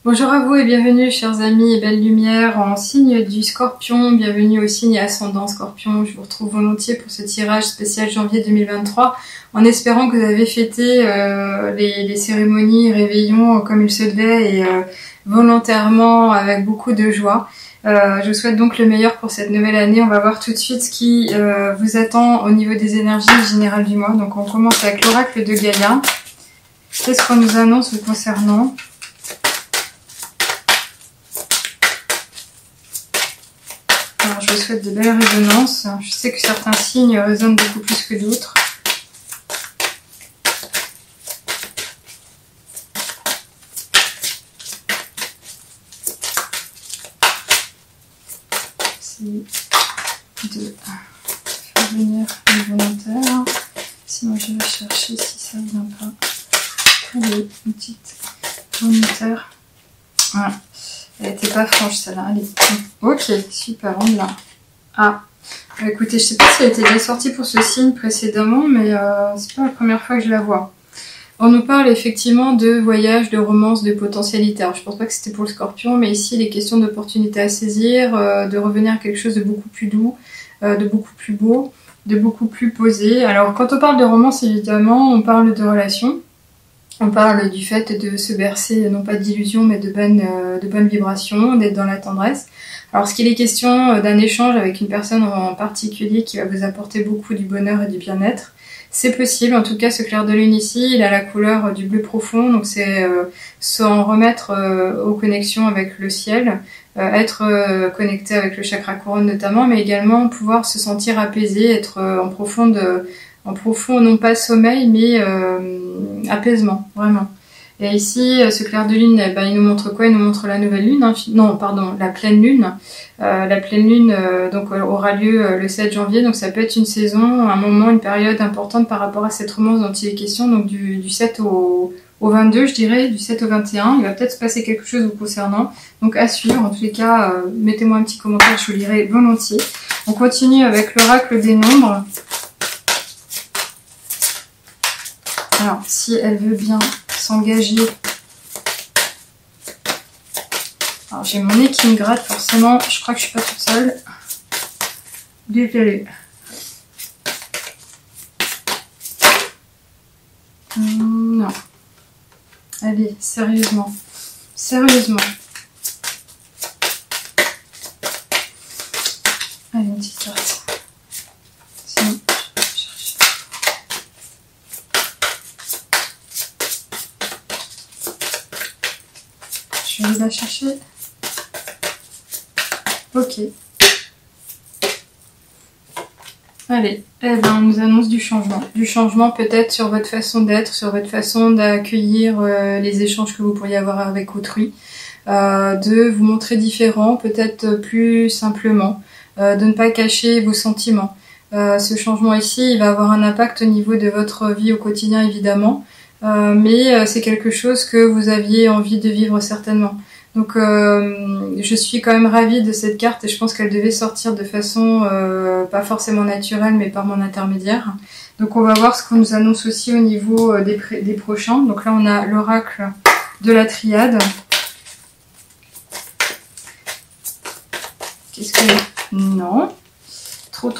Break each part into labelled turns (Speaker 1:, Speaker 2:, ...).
Speaker 1: Bonjour à vous et bienvenue chers amis et belles lumières en signe du Scorpion, bienvenue au signe ascendant Scorpion. Je vous retrouve volontiers pour ce tirage spécial janvier 2023 en espérant que vous avez fêté les cérémonies réveillons comme il se devait et volontairement avec beaucoup de joie. Je vous souhaite donc le meilleur pour cette nouvelle année. On va voir tout de suite ce qui vous attend au niveau des énergies générales du mois. Donc on commence avec l'oracle de Gaïa. Qu'est-ce qu'on nous annonce vous concernant ? Alors, je vous souhaite de belles résonances. Je sais que certains signes résonnent beaucoup plus que d'autres. C'est de faire venir les volontaires. Sinon, je vais chercher si ça ne vient pas. Les petites volontaires. Voilà. Elle n'était pas franche celle-là. Allez. Ok, super, on l'a. Ah, écoutez, je sais pas si elle était déjà sortie pour ce signe précédemment, mais c'est pas la première fois que je la vois. On nous parle effectivement de voyage, de romance, de potentialité. Alors je pense pas que c'était pour le Scorpion, mais ici il est question d'opportunités à saisir, de revenir à quelque chose de beaucoup plus doux, de beaucoup plus beau, de beaucoup plus posé. Alors quand on parle de romance, évidemment, on parle de relations. On parle du fait de se bercer, non pas d'illusions, mais de bonnes vibrations, d'être dans la tendresse. Alors, ce qu'il est question d'un échange avec une personne en particulier qui va vous apporter beaucoup du bonheur et du bien-être, c'est possible. En tout cas, ce clair de lune ici, il a la couleur du bleu profond, donc c'est s'en remettre aux connexions avec le ciel, être connecté avec le chakra couronne notamment, mais également pouvoir se sentir apaisé, être en profond, non pas sommeil, mais apaisement, vraiment. Et ici, ce clair de lune, il nous montre quoi? Il nous montre la nouvelle lune, non, pardon, la pleine lune. La pleine lune donc aura lieu le 7 janvier, donc ça peut être une saison, un moment, une période importante par rapport à cette romance dont il est question, donc du 7 au 22, je dirais, du 7 au 21. Il va peut-être se passer quelque chose vous concernant, donc à suivre. En tous les cas, mettez-moi un petit commentaire, je vous lirai volontiers. On continue avec l'oracle des nombres. Alors, si elle veut bien s'engager. Alors, j'ai mon nez qui me gratte, forcément. Je crois que je suis pas toute seule. Désolée. Non. Allez, sérieusement. Sérieusement. Allez, une petite carte. Sinon, je vais la chercher. Ok. Allez, eh ben, on nous annonce du changement. Du changement peut-être sur votre façon d'être, sur votre façon d'accueillir les échanges que vous pourriez avoir avec autrui. De vous montrer différent, peut-être plus simplement. De ne pas cacher vos sentiments. Ce changement ici, il va avoir un impact au niveau de votre vie au quotidien évidemment. Mais c'est quelque chose que vous aviez envie de vivre certainement. Donc je suis quand même ravie de cette carte et je pense qu'elle devait sortir de façon pas forcément naturelle mais par mon intermédiaire. Donc on va voir ce qu'on nous annonce aussi au niveau des prochains. Donc là on a l'oracle de la triade. Qu'est-ce que... Non. Trop.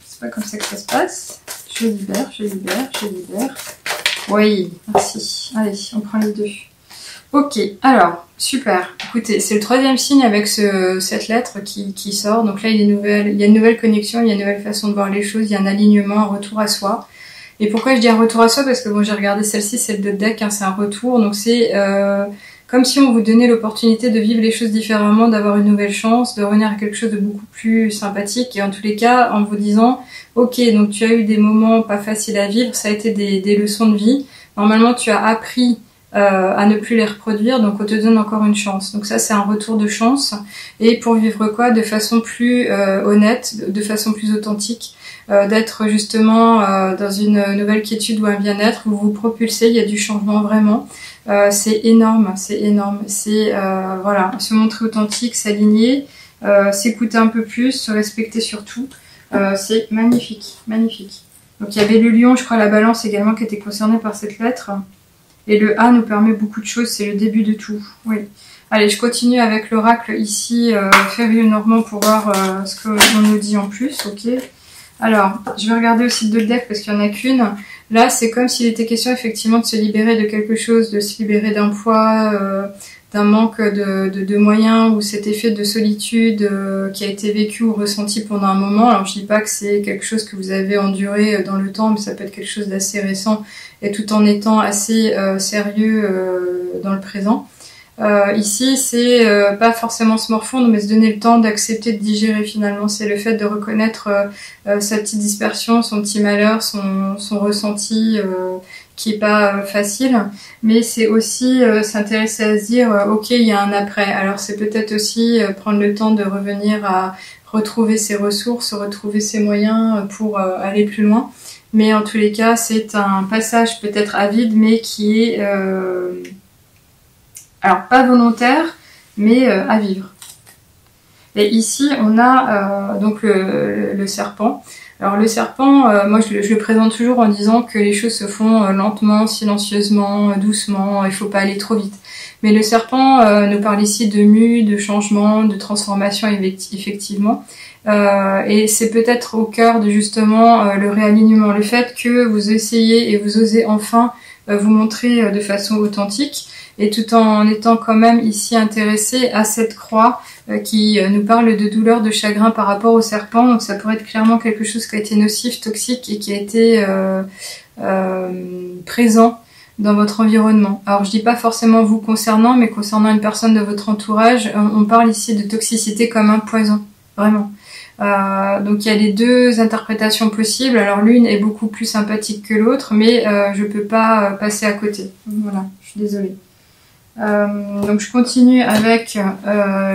Speaker 1: C'est pas comme ça que ça se passe. Je libère. Oui, merci. Allez, on prend les deux. Ok, alors, super. Écoutez, c'est le troisième signe avec cette lettre qui sort. Donc là, il y a une nouvelle connexion, il y a une nouvelle façon de voir les choses, il y a un alignement, un retour à soi. Et pourquoi je dis un retour à soi? Parce que bon, j'ai regardé celle-ci, celle de deck, c'est un retour. Donc c'est comme si on vous donnait l'opportunité de vivre les choses différemment, d'avoir une nouvelle chance, de revenir à quelque chose de beaucoup plus sympathique. Et en tous les cas, en vous disant, ok, donc tu as eu des moments pas faciles à vivre, ça a été des leçons de vie. Normalement, tu as appris à ne plus les reproduire, donc on te donne encore une chance. Donc ça, c'est un retour de chance. Et pour vivre quoi? De façon plus honnête, de façon plus authentique, d'être justement dans une nouvelle quiétude ou un bien-être, vous vous propulsez, il y a du changement vraiment. C'est énorme. C'est voilà, se montrer authentique, s'aligner, s'écouter un peu plus, se respecter surtout. C'est magnifique. Donc il y avait le lion, je crois la balance également qui était concernée par cette lettre. Et le A nous permet beaucoup de choses, c'est le début de tout. Oui. Allez, je continue avec l'oracle ici, Férieux Normand, pour voir ce qu'on nous dit en plus, ok. Alors, je vais regarder aussi le deck parce qu'il n'y en a qu'une. Là, c'est comme s'il était question effectivement de se libérer de quelque chose, de se libérer d'un poids, d'un manque de moyens ou cet effet de solitude qui a été vécu ou ressenti pendant un moment. Alors, je dis pas que c'est quelque chose que vous avez enduré dans le temps, mais ça peut être quelque chose d'assez récent et tout en étant assez sérieux dans le présent. Ici, c'est pas forcément se morfondre, mais se donner le temps d'accepter de digérer finalement. C'est le fait de reconnaître sa petite dispersion, son petit malheur, son ressenti qui est pas facile. Mais c'est aussi s'intéresser à se dire, ok, il y a un après. Alors c'est peut-être aussi prendre le temps de revenir à retrouver ses ressources, retrouver ses moyens pour aller plus loin. Mais en tous les cas, c'est un passage peut-être à vide, mais qui est... alors pas volontaire, mais à vivre. Et ici, on a donc le serpent. Alors le serpent, moi je le présente toujours en disant que les choses se font lentement, silencieusement, doucement, il faut pas aller trop vite. Mais le serpent nous parle ici de mue, de changement, de transformation effectivement. Et c'est peut-être au cœur de justement le réalignement, le fait que vous essayez et vous osez enfin vous montrer de façon authentique. Et tout en étant quand même ici intéressé à cette croix qui nous parle de douleur, de chagrin par rapport au serpent. Donc ça pourrait être clairement quelque chose qui a été nocif, toxique et qui a été présent dans votre environnement. Alors je dis pas forcément vous concernant, mais concernant une personne de votre entourage, on parle ici de toxicité comme un poison, vraiment. Donc il y a les deux interprétations possibles. Alors l'une est beaucoup plus sympathique que l'autre, mais je peux pas passer à côté. Voilà, je suis désolée. Donc je continue avec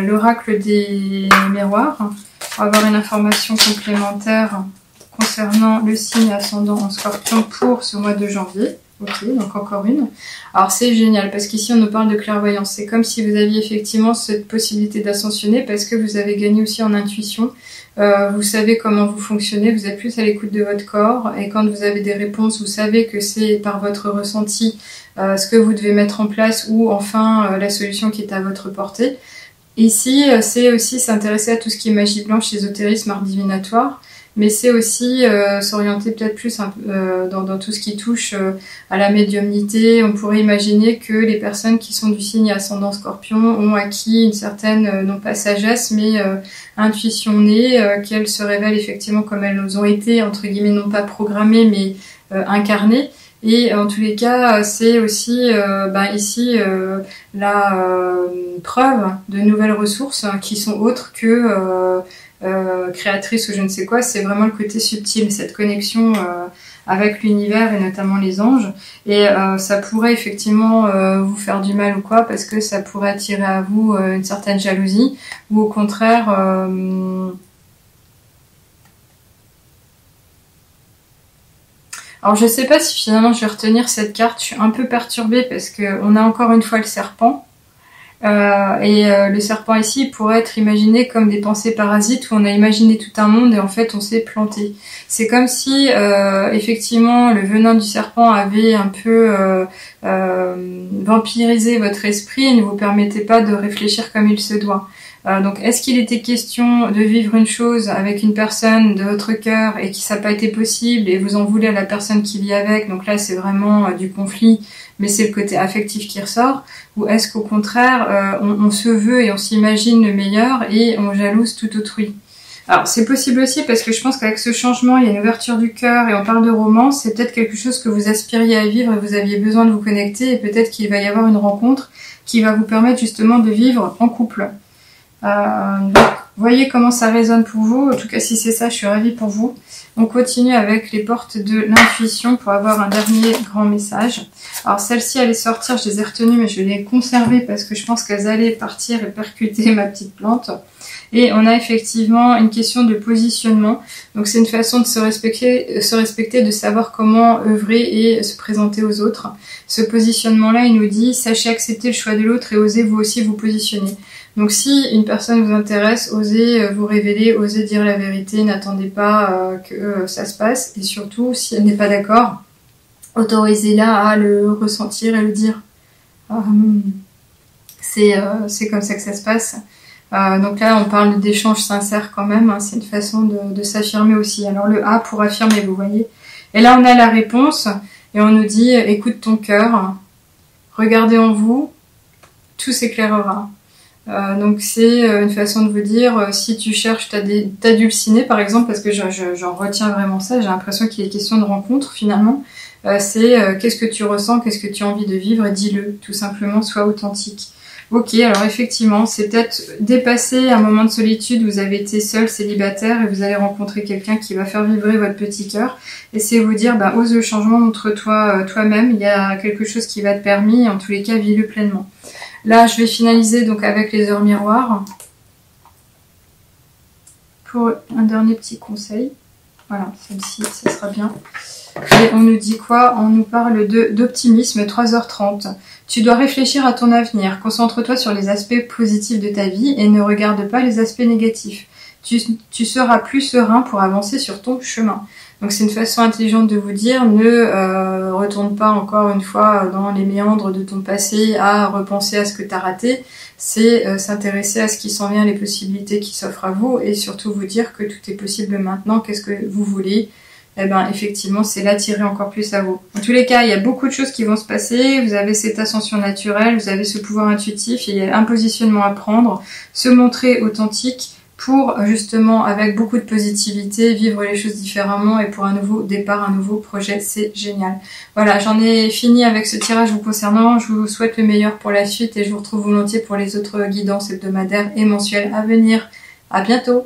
Speaker 1: l'oracle des miroirs pour avoir une information complémentaire concernant le signe ascendant en Scorpion pour ce mois de janvier. Ok, donc encore une. Alors c'est génial parce qu'ici on nous parle de clairvoyance. C'est comme si vous aviez effectivement cette possibilité d'ascensionner parce que vous avez gagné aussi en intuition. Vous savez comment vous fonctionnez, vous êtes plus à l'écoute de votre corps et quand vous avez des réponses, vous savez que c'est par votre ressenti ce que vous devez mettre en place ou enfin la solution qui est à votre portée. Ici, c'est aussi s'intéresser à tout ce qui est magie blanche, ésotérisme, art divinatoire, mais c'est aussi s'orienter peut-être plus dans tout ce qui touche à la médiumnité. On pourrait imaginer que les personnes qui sont du signe ascendant Scorpion ont acquis une certaine, non pas sagesse, mais intuition née, qu'elles se révèlent effectivement comme elles nous ont été, entre guillemets, non pas programmées, mais incarnées. Et en tous les cas, c'est aussi ici la preuve de nouvelles ressources qui sont autres que créatrices ou je ne sais quoi. C'est vraiment le côté subtil, cette connexion avec l'univers et notamment les anges. Et ça pourrait effectivement vous faire du mal ou quoi, parce que ça pourrait attirer à vous une certaine jalousie, ou au contraire... Alors je sais pas si finalement je vais retenir cette carte, je suis un peu perturbée parce qu'on a encore une fois le serpent. Le serpent ici pourrait être imaginé comme des pensées parasites où on a imaginé tout un monde et en fait on s'est planté. C'est comme si effectivement le venin du serpent avait un peu vampirisé votre esprit et ne vous permettait pas de réfléchir comme il se doit. Donc est-ce qu'il était question de vivre une chose avec une personne de votre cœur et que ça n'a pas été possible et vous en voulez à la personne qui vit avec, donc là c'est vraiment du conflit, mais c'est le côté affectif qui ressort, ou est-ce qu'au contraire on se veut et on s'imagine le meilleur et on jalouse tout autrui? Alors c'est possible aussi parce que je pense qu'avec ce changement il y a une ouverture du cœur et on parle de romance, c'est peut-être quelque chose que vous aspiriez à vivre et vous aviez besoin de vous connecter et peut-être qu'il va y avoir une rencontre qui va vous permettre justement de vivre en couple. Donc, voyez comment ça résonne pour vous. En tout cas, si c'est ça, je suis ravie pour vous. On continue avec les portes de l'intuition pour avoir un dernier grand message. Alors, celles-ci allaient sortir, je les ai retenues, mais je les ai conservées parce que je pense qu'elles allaient partir et percuter ma petite plante. Et on a effectivement une question de positionnement. Donc, c'est une façon de se respecter, de savoir comment œuvrer et se présenter aux autres. Ce positionnement-là, il nous dit, sachez accepter le choix de l'autre et osez vous aussi vous positionner. Donc si une personne vous intéresse, osez vous révéler, osez dire la vérité, n'attendez pas que ça se passe. Et surtout, si elle n'est pas d'accord, autorisez-la à le ressentir et le dire. C'est comme ça que ça se passe. Donc là, on parle d'échanges sincères quand même, hein, c'est une façon de s'affirmer aussi. Alors le A pour affirmer, vous voyez. Et là, on a la réponse et on nous dit, écoute ton cœur, regardez en vous, tout s'éclairera. Donc c'est une façon de vous dire, si tu cherches t'adulciner par exemple, parce que j'en retiens vraiment ça, j'ai l'impression qu'il est question de rencontre finalement, c'est qu'est-ce que tu ressens, qu'est-ce que tu as envie de vivre, et dis-le, tout simplement, sois authentique. Ok, alors effectivement, c'est peut-être dépasser un moment de solitude, vous avez été seul, célibataire, et vous allez rencontrer quelqu'un qui va faire vibrer votre petit cœur, et c'est vous dire, bah, ose le changement, montre-toi toi-même, il y a quelque chose qui va te permettre, en tous les cas, vis-le pleinement. Là, je vais finaliser donc avec les heures miroirs, pour un dernier petit conseil. Voilà, celle-ci, ça sera bien. Et on nous dit quoi? On nous parle d'optimisme, 3h30. Tu dois réfléchir à ton avenir. Concentre-toi sur les aspects positifs de ta vie et ne regarde pas les aspects négatifs. Tu seras plus serein pour avancer sur ton chemin. Donc c'est une façon intelligente de vous dire, ne retourne pas encore une fois dans les méandres de ton passé à repenser à ce que tu as raté. C'est s'intéresser à ce qui s'en vient, les possibilités qui s'offrent à vous et surtout vous dire que tout est possible maintenant. Qu'est-ce que vous voulez? Eh ben effectivement, c'est l'attirer encore plus à vous. En tous les cas, il y a beaucoup de choses qui vont se passer. Vous avez cette ascension naturelle, vous avez ce pouvoir intuitif, il y a un positionnement à prendre, se montrer authentique pour justement, avec beaucoup de positivité, vivre les choses différemment et pour un nouveau départ, un nouveau projet, c'est génial. Voilà, j'en ai fini avec ce tirage vous concernant. Je vous souhaite le meilleur pour la suite et je vous retrouve volontiers pour les autres guidances hebdomadaires et mensuelles à venir. À bientôt!